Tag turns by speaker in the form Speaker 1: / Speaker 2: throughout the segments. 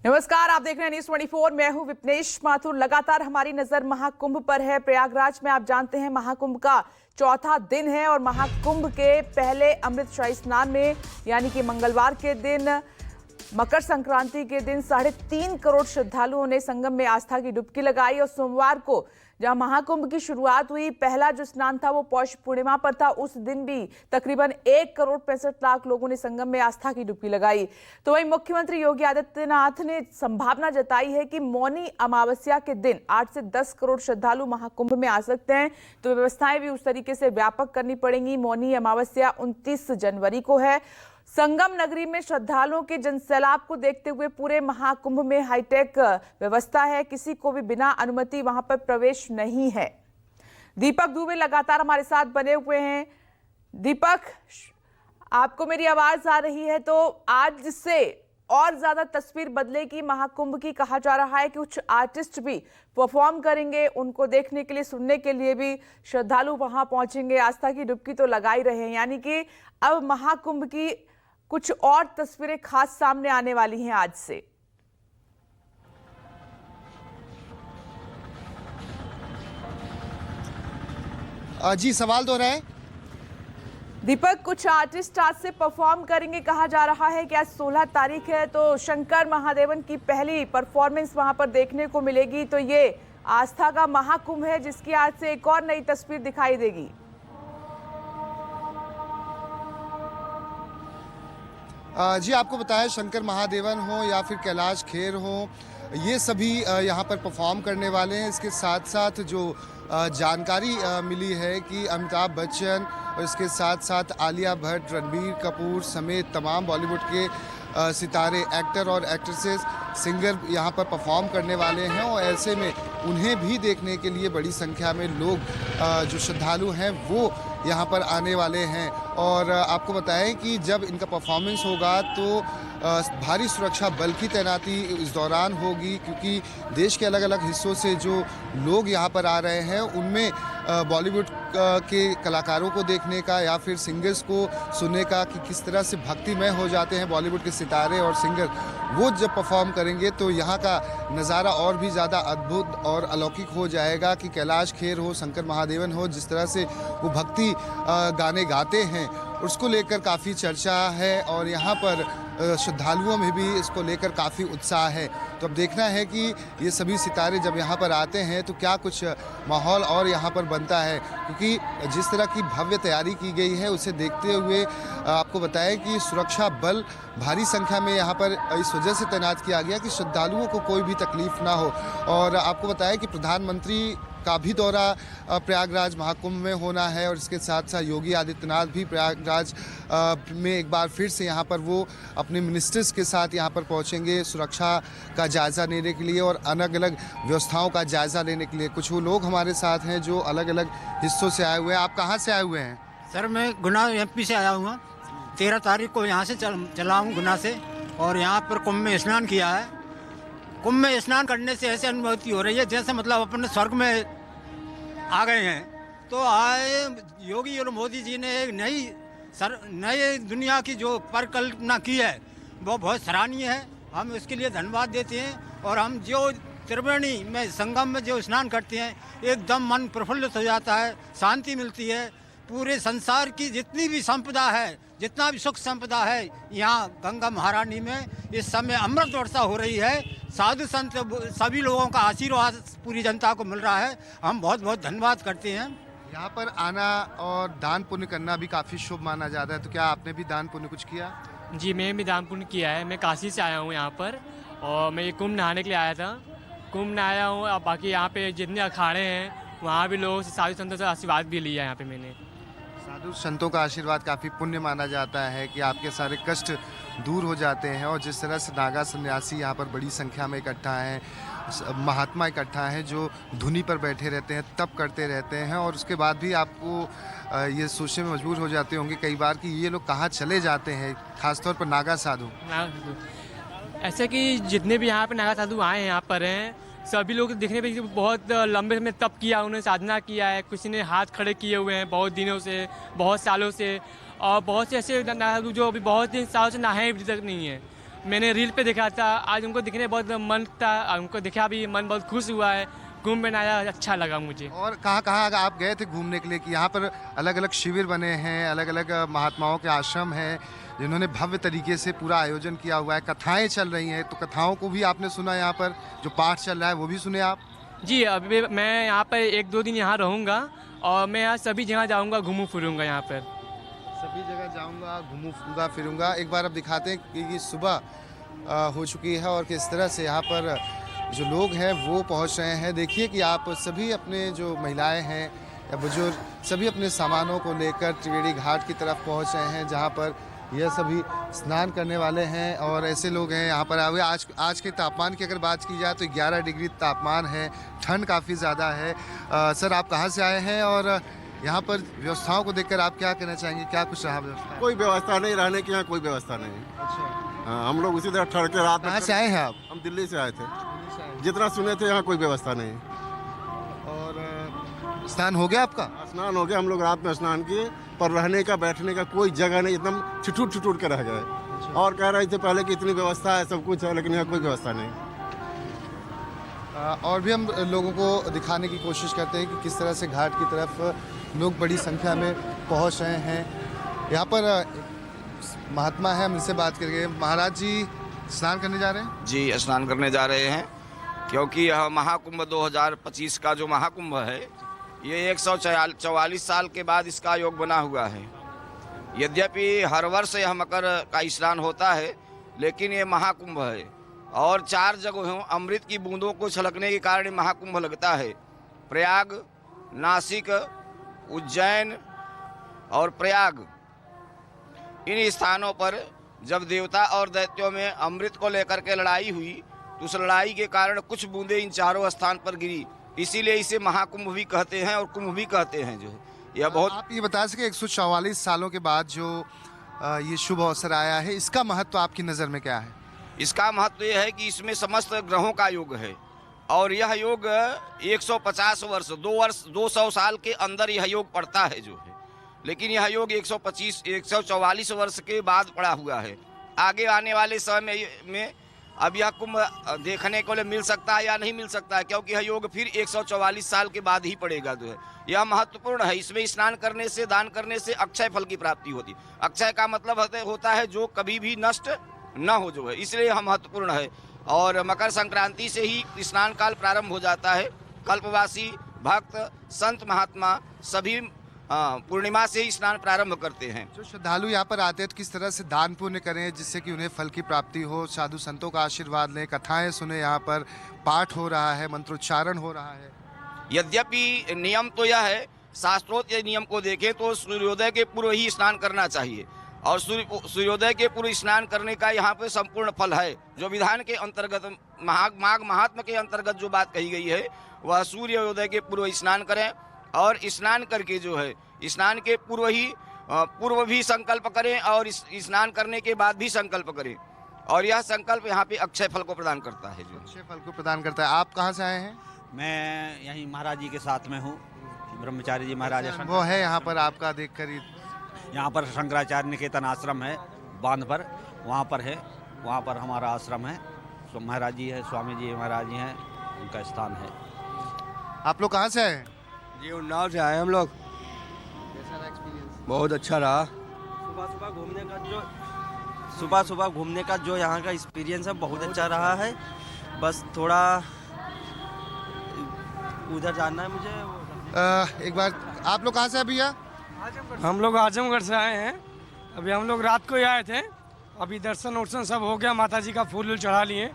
Speaker 1: नमस्कार, आप देख रहे हैं न्यूज़ 24। मैं हूं विपनेश माथुर। लगातार हमारी नजर महाकुंभ पर है। प्रयागराज में आप जानते हैं महाकुंभ का चौथा दिन है और महाकुंभ के पहले अमृतशाही स्नान में यानी कि मंगलवार के दिन मकर संक्रांति के दिन 3.5 करोड़ श्रद्धालुओं ने संगम में आस्था की डुबकी लगाई और सोमवार को जहां महाकुंभ की शुरुआत हुई, पहला जो स्नान था वो पौष पूर्णिमा पर था। उस दिन भी तकरीबन 1 करोड़ 65 लाख लोगों ने संगम में आस्था की डुबकी लगाई। तो वहीं मुख्यमंत्री योगी आदित्यनाथ ने संभावना जताई है कि मौनी अमावस्या के दिन 8 से 10 करोड़ श्रद्धालु महाकुंभ में आ सकते हैं, तो व्यवस्थाएं भी उस तरीके से व्यापक करनी पड़ेंगी। मौनी अमावस्या 29 जनवरी को है। संगम नगरी में श्रद्धालुओं के जनसैलाब को देखते हुए पूरे महाकुंभ में हाईटेक व्यवस्था है। किसी को भी बिना अनुमति वहां पर प्रवेश नहीं है। दीपक दुबे लगातार हमारे साथ बने हुए हैं। दीपक, आपको मेरी आवाज आ रही है? तो आज से और ज्यादा तस्वीर बदलेगी महाकुंभ की। कहा जा रहा है कि कुछ आर्टिस्ट भी परफॉर्म करेंगे, उनको देखने के लिए, सुनने के लिए भी श्रद्धालु वहां पहुंचेंगे। आस्था की डुबकी तो लगा ही रहे हैं, यानी कि अब महाकुंभ की कुछ और तस्वीरें खास सामने आने वाली हैं आज से।
Speaker 2: जी, सवाल दोहराएं।
Speaker 1: दीपक, कुछ आर्टिस्ट आज से परफॉर्म करेंगे। कहा जा रहा है कि आज 16 तारीख है, तो शंकर महादेवन की पहली परफॉर्मेंस वहां पर देखने को मिलेगी। तो ये आस्था का महाकुंभ है जिसकी आज से एक और नई तस्वीर दिखाई देगी।
Speaker 2: जी, आपको बताया, शंकर महादेवन हो या फिर कैलाश खेर हो, ये सभी यहाँ पर परफॉर्म करने वाले हैं। इसके साथ साथ जो जानकारी मिली है कि अमिताभ बच्चन और इसके साथ साथ आलिया भट्ट, रणबीर कपूर समेत तमाम बॉलीवुड के सितारे, एक्टर और एक्ट्रेसेस, सिंगर यहाँ पर परफॉर्म करने वाले हैं और ऐसे में उन्हें भी देखने के लिए बड़ी संख्या में लोग जो श्रद्धालु हैं वो यहाँ पर आने वाले हैं। और आपको बताएं कि जब इनका परफॉर्मेंस होगा तो भारी सुरक्षा बल की तैनाती इस दौरान होगी, क्योंकि देश के अलग अलग हिस्सों से जो लोग यहाँ पर आ रहे हैं उनमें बॉलीवुड के कलाकारों को देखने का या फिर सिंगर्स को सुनने का कि किस तरह से भक्तिमय हो जाते हैं बॉलीवुड के सितारे और सिंगर। वो जब परफॉर्म करेंगे तो यहाँ का नज़ारा और भी ज़्यादा अद्भुत और अलौकिक हो जाएगा कि कैलाश खेर हो, शंकर महादेवन हो, जिस तरह से वो भक्ति गाने गाते हैं उसको लेकर काफ़ी चर्चा है और यहाँ पर श्रद्धालुओं में भी इसको लेकर काफ़ी उत्साह है। तो अब देखना है कि ये सभी सितारे जब यहाँ पर आते हैं तो क्या कुछ माहौल और यहाँ पर बनता है, क्योंकि जिस तरह की भव्य तैयारी की गई है उसे देखते हुए आपको बताएं कि सुरक्षा बल भारी संख्या में यहाँ पर इस वजह से तैनात किया गया कि श्रद्धालुओं को कोई भी तकलीफ ना हो। और आपको बताएं कि प्रधानमंत्री का भी दौरा प्रयागराज महाकुंभ में होना है और इसके साथ साथ योगी आदित्यनाथ भी प्रयागराज में एक बार फिर से यहाँ पर वो अपने मिनिस्टर्स के साथ यहाँ पर पहुँचेंगे सुरक्षा का जायज़ा लेने के लिए और अलग अलग व्यवस्थाओं का जायज़ा लेने के लिए। कुछ वो लोग हमारे साथ हैं जो अलग अलग हिस्सों से आए हुए हैं। आप कहाँ से आए हुए हैं?
Speaker 3: सर, मैं गुना एमपी से आया हूँ। 13 तारीख को यहाँ से चला हूँ गुना से और यहाँ पर कुंभ में स्नान किया है। कुंभ में स्नान करने से ऐसी अनुभूति हो रही है जैसे मतलब अपने स्वर्ग में आ गए हैं। तो आए योगी और मोदी जी ने एक नई दुनिया की जो परिकल्पना की है वो बहुत सराहनीय है। हम इसके लिए धन्यवाद देते हैं। और हम जो त्रिवेणी में संगम में जो स्नान करते हैं एकदम मन प्रफुल्लित हो जाता है, शांति मिलती है। पूरे संसार की जितनी भी संपदा है, जितना भी सुख संपदा है, यहाँ गंगा महारानी में इस समय अमृत वर्षा हो रही है। साधु संत सभी लोगों का आशीर्वाद पूरी जनता को मिल रहा है। हम बहुत बहुत धन्यवाद करते हैं।
Speaker 2: यहाँ पर आना और दान पुण्य करना भी काफ़ी शुभ माना जाता है, तो क्या आपने भी दान पुण्य कुछ किया?
Speaker 4: जी, मैंने भी दान पुण्य किया है। मैं काशी से आया हूँ यहाँ पर और मैं ये कुंभ नहाने के लिए आया था। कुंभ नहाया हूँ और बाकी यहाँ पे जितने अखाड़े हैं वहाँ भी लोगों से, साधु संतों से आशीर्वाद भी लिया यहाँ पे मैंने।
Speaker 2: साधु संतों का आशीर्वाद काफ़ी पुण्य माना जाता है कि आपके सारे कष्ट दूर हो जाते हैं। और जिस तरह से नागा सन्यासी यहाँ पर बड़ी संख्या में इकट्ठा हैं, महात्मा इकट्ठा हैं जो धुनी पर बैठे रहते हैं, तप करते रहते हैं और उसके बाद भी आपको ये सोचने में मजबूर हो जाते होंगे कई बार कि ये लोग कहाँ चले जाते हैं, खासतौर पर नागा साधु।
Speaker 4: ऐसे कि जितने भी यहाँ पर नागा साधु आए हैं यहाँ पर हैं, सभी लोग दिखने पे बहुत लंबे समय तप किया, उन्होंने साधना किया है। किसी ने हाथ खड़े किए हुए हैं बहुत दिनों से, बहुत सालों से, और बहुत से ऐसे जो अभी बहुत दिन सालों से नहाए अभी तक नहीं है। मैंने रील पे देखा था, आज उनको दिखने बहुत मन था, उनको देखा भी मन बहुत खुश हुआ है। कुंभ में आया, अच्छा लगा मुझे।
Speaker 2: और कहाँ कहाँ आप गए थे घूमने के लिए कि यहाँ पर अलग अलग शिविर बने हैं, अलग अलग महात्माओं के आश्रम हैं जिन्होंने भव्य तरीके से पूरा आयोजन किया हुआ है, कथाएं चल रही हैं, तो कथाओं को भी आपने सुना, यहाँ पर जो पाठ चल रहा है वो भी सुने आप?
Speaker 4: जी, अभी मैं यहाँ पर 1-2 दिन यहाँ रहूँगा और मैं यहाँ सभी जगह जाऊँगा, घूमूँ फिरूँगा यहाँ पर।
Speaker 2: सभी जगह जाऊँगा, घूमूंगा फिरूँगा। एक बार अब दिखाते हैं कि सुबह हो चुकी है और किस तरह से यहाँ पर जो लोग हैं वो पहुँच रहे हैं। देखिए कि आप सभी अपने जो महिलाएं हैं या बुजुर्ग सभी अपने सामानों को लेकर त्रिवेणी घाट की तरफ पहुँच रहे हैं, जहाँ पर यह सभी स्नान करने वाले हैं और ऐसे लोग हैं यहाँ पर आए हुए। आज के तापमान की अगर बात की जाए तो 11 डिग्री तापमान है, ठंड काफ़ी ज़्यादा है। सर, आप कहाँ से आए हैं और यहाँ पर व्यवस्थाओं को देखकर आप क्या कहना चाहेंगे, क्या कुछ रहा व्यवस्था?
Speaker 5: कोई व्यवस्था नहीं, रहने की यहाँ कोई व्यवस्था नहीं।
Speaker 2: अच्छा,
Speaker 5: हाँ, हम लोग उसी तरह ठहर के रात
Speaker 2: कहाँ से आए हैं आप?
Speaker 5: हम दिल्ली से आए थे। जितना सुने थे यहाँ कोई व्यवस्था नहीं।
Speaker 2: और स्नान हो गया आपका?
Speaker 5: स्नान हो गया, हम लोग रात में स्नान किए, पर रहने का बैठने का कोई जगह नहीं, एकदम छिटूट के रह गए। और कह रहे थे पहले कि इतनी व्यवस्था है, सब कुछ है, लेकिन यहाँ कोई व्यवस्था नहीं।
Speaker 2: और भी हम लोगों को दिखाने की कोशिश करते हैं कि किस तरह से घाट की तरफ लोग बड़ी संख्या में पहुंच रहे हैं। यहाँ पर महात्मा है, हम इनसे बात करेंगे। महाराज जी स्नान करने जा रहे हैं?
Speaker 6: जी, स्नान करने जा रहे हैं, क्योंकि यह महाकुंभ 2025 का जो महाकुंभ है, ये 144 साल के बाद इसका योग बना हुआ है। यद्यपि हर वर्ष यह मकर का स्नान होता है, लेकिन ये महाकुंभ है और 4 जगहों अमृत की बूंदों को छलकने के कारण महाकुंभ लगता है। प्रयाग, नासिक, उज्जैन और प्रयाग, इन स्थानों पर जब देवता और दैत्यों में अमृत को लेकर के लड़ाई हुई, तो उस लड़ाई के कारण कुछ बूंदें इन चारों स्थान पर गिरी, इसीलिए इसे महाकुंभ भी कहते हैं और कुंभ भी कहते हैं। जो यह बहुत,
Speaker 2: आप ये बता सके 144 सालों के बाद जो ये शुभ अवसर आया है, इसका महत्व आपकी नज़र में क्या है?
Speaker 6: इसका महत्व यह है कि इसमें समस्त ग्रहों का योग है और यह योग 150 वर्ष 200 साल के अंदर यह योग पड़ता है जो है, लेकिन यह योग 144 वर्ष के बाद पड़ा हुआ है। आगे आने वाले समय में अब यह कुंभ देखने को मिल सकता है या नहीं मिल सकता है, क्योंकि यह योग फिर 144 साल के बाद ही पड़ेगा जो है। यह महत्वपूर्ण है। इसमें स्नान करने से, दान करने से अक्षय फल की प्राप्ति होती। अक्षय का मतलब होता है जो कभी भी नष्ट न हो जो है, इसलिए यह महत्वपूर्ण है। और मकर संक्रांति से ही स्नान काल प्रारंभ हो जाता है। कल्पवासी भक्त संत महात्मा सभी पूर्णिमा से ही स्नान प्रारंभ करते हैं।
Speaker 2: जो श्रद्धालु यहाँ पर आते हैं तो किस तरह से दान पुण्य करें जिससे कि उन्हें फल की प्राप्ति हो, साधु संतों का आशीर्वाद लें, कथाएं सुने, यहाँ पर पाठ हो रहा है, मंत्रोच्चारण हो रहा है।
Speaker 6: यद्यपि नियम तो यह है, शास्त्रोक्त नियम को देखें तो सूर्योदय के पूर्व ही स्नान करना चाहिए और सूर्योदय के पूर्व स्नान करने का यहाँ पे संपूर्ण फल है। जो विधान के अंतर्गत माघ महात्म के अंतर्गत जो बात कही गई है, वह सूर्योदय के पूर्व स्नान करें और स्नान करके जो है, स्नान के पूर्व भी संकल्प करें और स्नान करने के बाद भी संकल्प करें, और यह संकल्प यहाँ पे अक्षय फल को प्रदान करता है। जो
Speaker 2: अक्षय फल को प्रदान करता है। आप कहाँ से आए हैं?
Speaker 7: मैं यहीं महाराज जी के साथ में हूँ, ब्रह्मचारी जी महाराज।
Speaker 2: वो है यहाँ पर आपका देखकर ही?
Speaker 7: यहाँ पर शंकराचार्य निकेतन आश्रम है बांध पर, वहाँ पर है, वहाँ पर हमारा आश्रम है। तो महाराज जी है, स्वामी जी महाराज जी हैं, उनका स्थान है।
Speaker 2: आप लोग कहाँ से आए हैं?
Speaker 8: जी, उन्नाव से आए हम लोग।
Speaker 2: कैसा रहा एक्सपीरियंस?
Speaker 8: बहुत अच्छा रहा।
Speaker 9: सुबह सुबह घूमने का जो यहाँ का एक्सपीरियंस है बहुत अच्छा रहा है। बस थोड़ा उधर जाना है मुझे।
Speaker 2: एक बार आप लोग कहाँ से हैं भैया?
Speaker 10: हम लोग आजमगढ़ से आए हैं। अभी हम लोग रात को ही आए थे, अभी दर्शन वर्शन सब हो गया, माता जी का फूल चढ़ा लिए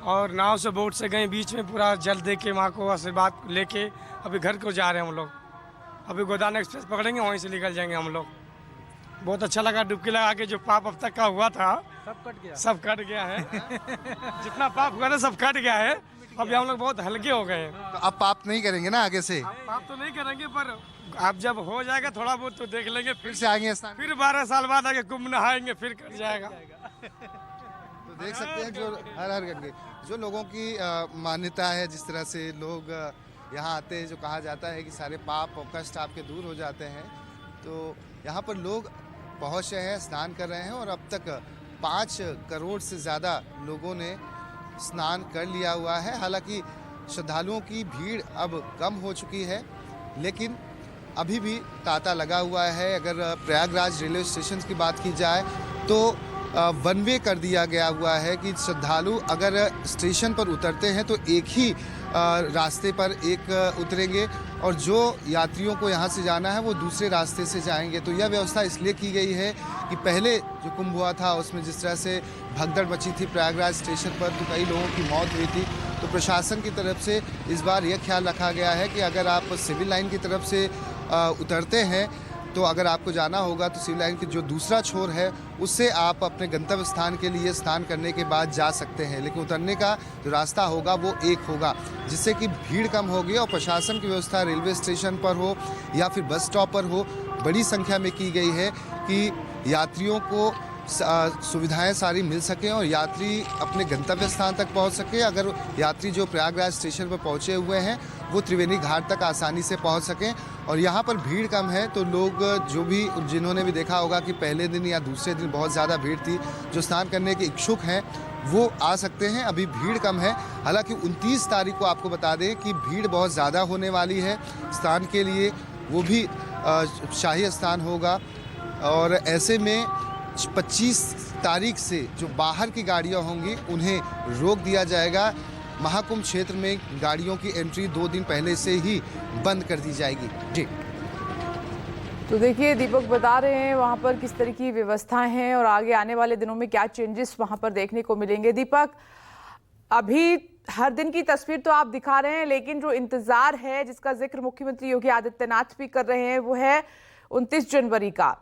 Speaker 10: और नाव से बोट से गए, बीच में पूरा जल दे के माँ को आशीर्वाद लेके अभी घर को जा रहे हैं हम लोग। अभी गोदान एक्सप्रेस पकड़ेंगे, वहीं से निकल जाएंगे हम लोग। बहुत अच्छा लगा, डुबकी लगा के जो पाप अब तक का हुआ था सब कट गया है। जितना पाप हुआ था सब कट गया है। अभी हम लोग बहुत हल्के हो गए हैं।
Speaker 2: तो अब पाप नहीं करेंगे ना आगे से?
Speaker 10: पाप तो नहीं करेंगे, पर आप जब हो जाएगा थोड़ा बहुत तो देख लेंगे,
Speaker 2: फिर से आएंगे स्नान?
Speaker 10: फिर 12 साल बाद आके कुंभ नहाएंगे, फिर कट जाएगा।
Speaker 2: तो देख सकते हैं जो हर हर गंगे, जो लोगों की मान्यता है, जिस तरह से लोग यहाँ आते हैं, जो कहा जाता है कि सारे पाप और कष्ट आपके दूर हो जाते हैं, तो यहाँ पर लोग पहुँच रहे हैं, स्नान कर रहे हैं और अब तक 5 करोड़ से ज़्यादा लोगों ने स्नान कर लिया हुआ है। हालांकि श्रद्धालुओं की भीड़ अब कम हो चुकी है, लेकिन अभी भी तांता लगा हुआ है। अगर प्रयागराज रेलवे स्टेशन की बात की जाए तो वन वे कर दिया गया हुआ है कि श्रद्धालु अगर स्टेशन पर उतरते हैं तो एक ही रास्ते पर उतरेंगे और जो यात्रियों को यहाँ से जाना है वो दूसरे रास्ते से जाएंगे। तो यह व्यवस्था इसलिए की गई है कि पहले जो कुंभ हुआ था उसमें जिस तरह से भगदड़ मची थी प्रयागराज स्टेशन पर, तो कई लोगों की मौत हुई थी। तो प्रशासन की तरफ से इस बार यह ख्याल रखा गया है कि अगर आप सिविल लाइन की तरफ से उतरते हैं तो अगर आपको जाना होगा तो सिविल लाइन की जो दूसरा छोर है उससे आप अपने गंतव्य स्थान के लिए स्नान करने के बाद जा सकते हैं, लेकिन उतरने का जो रास्ता होगा वो एक होगा, जिससे कि भीड़ कम होगी और प्रशासन की व्यवस्था रेलवे स्टेशन पर हो या फिर बस स्टॉप पर हो बड़ी संख्या में की गई है कि यात्रियों को सुविधाएं सारी मिल सकें और यात्री अपने गंतव्य स्थान तक पहुंच सके। अगर यात्री जो प्रयागराज स्टेशन पर पहुंचे हुए हैं वो त्रिवेणी घाट तक आसानी से पहुंच सकें। और यहाँ पर भीड़ कम है तो लोग जिन्होंने भी देखा होगा कि पहले दिन या दूसरे दिन बहुत ज़्यादा भीड़ थी, जो स्नान करने के इच्छुक हैं वो आ सकते हैं। अभी भीड़ कम है। हालांकि 29 तारीख को आपको बता दें कि भीड़ बहुत ज़्यादा होने वाली है स्नान के लिए, वो भी शाही स्नान होगा। और ऐसे में 25 तारीख से जो बाहर की गाड़ियां होंगी उन्हें रोक दिया जाएगा। महाकुंभ क्षेत्र में गाड़ियों की एंट्री 2 दिन पहले से ही बंद कर दी जाएगी। जी
Speaker 1: तो देखिए, दीपक बता रहे हैं वहां पर किस तरह की व्यवस्थाएं हैं और आगे आने वाले दिनों में क्या चेंजेस वहां पर देखने को मिलेंगे। दीपक, अभी हर दिन की तस्वीर तो आप दिखा रहे हैं, लेकिन जो इंतजार है जिसका जिक्र मुख्यमंत्री योगी आदित्यनाथ भी कर रहे हैं वो है 29 जनवरी का।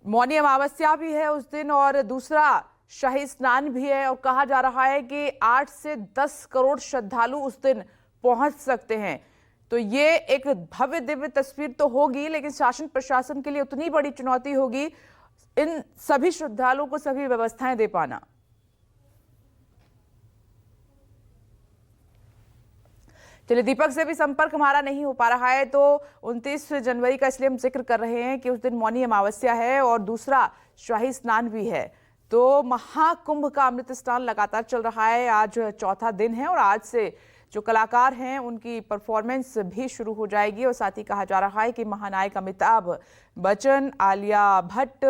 Speaker 1: मौनी अमावस्या भी है उस दिन और दूसरा शाही स्नान भी है और कहा जा रहा है कि 8 से 10 करोड़ श्रद्धालु उस दिन पहुंच सकते हैं। तो ये एक भव्य दिव्य तस्वीर तो होगी, लेकिन शासन प्रशासन के लिए उतनी बड़ी चुनौती होगी इन सभी श्रद्धालुओं को सभी व्यवस्थाएं दे पाना। चलिए, दीपक से भी संपर्क हमारा नहीं हो पा रहा है, तो 29 जनवरी का इसलिए हम जिक्र कर रहे हैं कि उस दिन मौनी अमावस्या है और दूसरा शाही स्नान भी है। तो महाकुंभ का अमृत स्नान लगातार चल रहा है, आज चौथा दिन है और आज से जो कलाकार हैं उनकी परफॉर्मेंस भी शुरू हो जाएगी। और साथ ही कहा जा रहा है कि महानायक अमिताभ बच्चन, आलिया भट्ट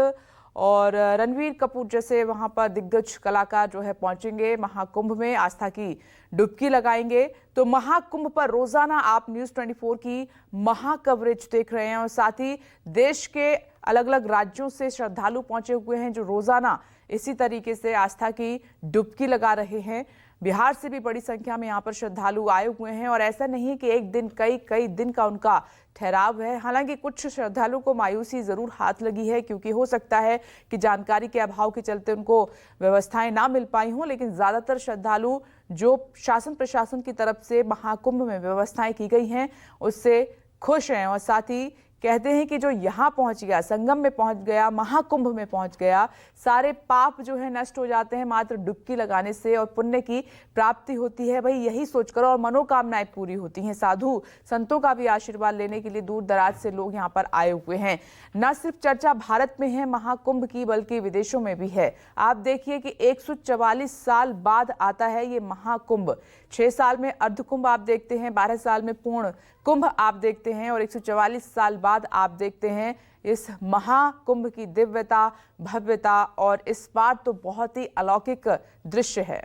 Speaker 1: और रणवीर कपूर जैसे वहां पर दिग्गज कलाकार जो है पहुंचेंगे महाकुंभ में, आस्था की डुबकी लगाएंगे। तो महाकुंभ पर रोजाना आप न्यूज़ 24 की महा कवरेज देख रहे हैं और साथ ही देश के अलग अलग राज्यों से श्रद्धालु पहुंचे हुए हैं जो रोजाना इसी तरीके से आस्था की डुबकी लगा रहे हैं। बिहार से भी बड़ी संख्या में यहाँ पर श्रद्धालु आए हुए हैं और ऐसा नहीं कि एक दिन, कई दिन का उनका ठहराव है। हालांकि कुछ श्रद्धालुओं को मायूसी जरूर हाथ लगी है, क्योंकि हो सकता है कि जानकारी के अभाव के चलते उनको व्यवस्थाएं ना मिल पाई हों, लेकिन ज्यादातर श्रद्धालु जो शासन प्रशासन की तरफ से महाकुंभ में व्यवस्थाएं की गई हैं उससे खुश हैं और साथ ही कहते हैं कि जो यहाँ पहुंच गया, संगम में पहुंच गया, महाकुंभ में पहुंच गया, सारे पाप जो है नष्ट हो जाते हैं मात्र डुबकी लगाने से और पुण्य की प्राप्ति होती है। भाई यही सोचकर और मनोकामनाएं पूरी होती हैं। साधु संतों का भी आशीर्वाद लेने के लिए दूर दराज से लोग यहाँ पर आए हुए हैं। न सिर्फ चर्चा भारत में है महाकुंभ की, बल्कि विदेशों में भी है। आप देखिए कि 144 साल बाद आता है ये महाकुंभ। 6 साल में अर्धकुंभ आप देखते हैं, 12 साल में पूर्ण कुंभ आप देखते हैं और 144 साल बाद आप देखते हैं इस महाकुंभ की दिव्यता, भव्यता और इस बार तो बहुत ही अलौकिक दृश्य है।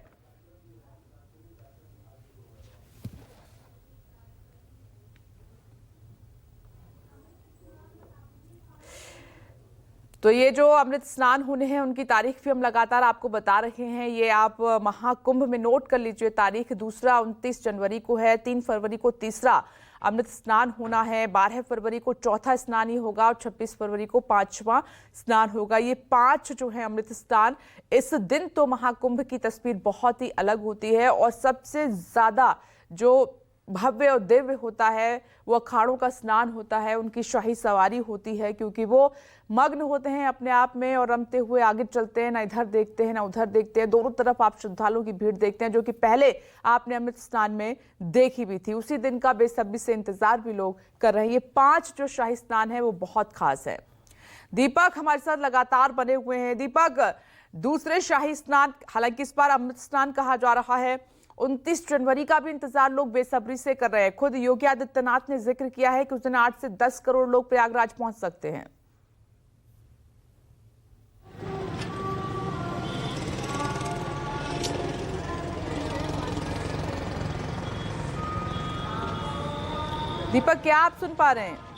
Speaker 1: तो ये जो अमृत स्नान होने हैं उनकी तारीख भी हम लगातार आपको बता रहे हैं। ये आप महाकुंभ में नोट कर लीजिए तारीख। दूसरा 29 जनवरी को है, 3 फरवरी को तीसरा अमृत स्नान होना है, 12 फरवरी को चौथा स्नान ही होगा और 26 फरवरी को 5वां स्नान होगा। ये 5 जो है अमृत स्नान, इस दिन तो महाकुंभ की तस्वीर बहुत ही अलग होती है और सबसे ज्यादा जो भव्य और दिव्य होता है वो अखाड़ों का स्नान होता है, उनकी शाही सवारी होती है, क्योंकि वो मग्न होते हैं अपने आप में और रमते हुए आगे चलते हैं, ना इधर देखते हैं ना उधर देखते हैं। दोनों तरफ आप श्रद्धालुओं की भीड़ देखते हैं जो कि पहले आपने अमृत स्नान में देखी भी थी। उसी दिन का बेसब्री से इंतजार भी लोग कर रहे हैं। ये 5 जो शाही स्नान है वो बहुत खास है। दीपक हमारे साथ लगातार बने हुए हैं। दीपक, दूसरे शाही स्नान, हालांकि इस बार अमृत स्नान कहा जा रहा है। 29 जनवरी का भी इंतजार लोग बेसब्री से कर रहे हैं। खुद योगी आदित्यनाथ ने जिक्र किया है कि उस दिन 8 से 10 करोड़ लोग प्रयागराज पहुंच सकते हैं। दीपक, क्या आप सुन पा रहे हैं?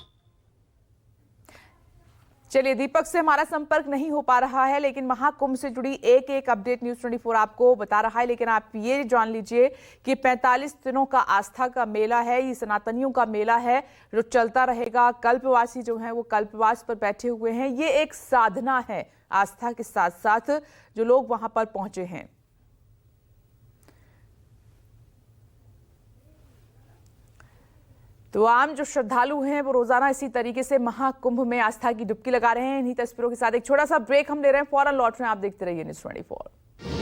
Speaker 1: चलिए, दीपक से हमारा संपर्क नहीं हो पा रहा है, लेकिन महाकुंभ से जुड़ी एक अपडेट न्यूज़ 24 आपको बता रहा है। लेकिन आप ये जान लीजिए कि 45 दिनों का आस्था का मेला है, ये सनातनियों का मेला है जो चलता रहेगा। कल्पवासी जो हैं वो कल्पवास पर बैठे हुए हैं। ये एक साधना है आस्था के साथ साथ जो लोग वहां पर पहुंचे हैं। तो आम जो श्रद्धालु हैं वो रोजाना इसी तरीके से महाकुंभ में आस्था की डुबकी लगा रहे हैं। इन्हीं तस्वीरों के साथ एक छोटा सा ब्रेक हम ले रहे हैं, फौरन लौट रहे हैं। आप देखते रहिए न्यूज़ 24।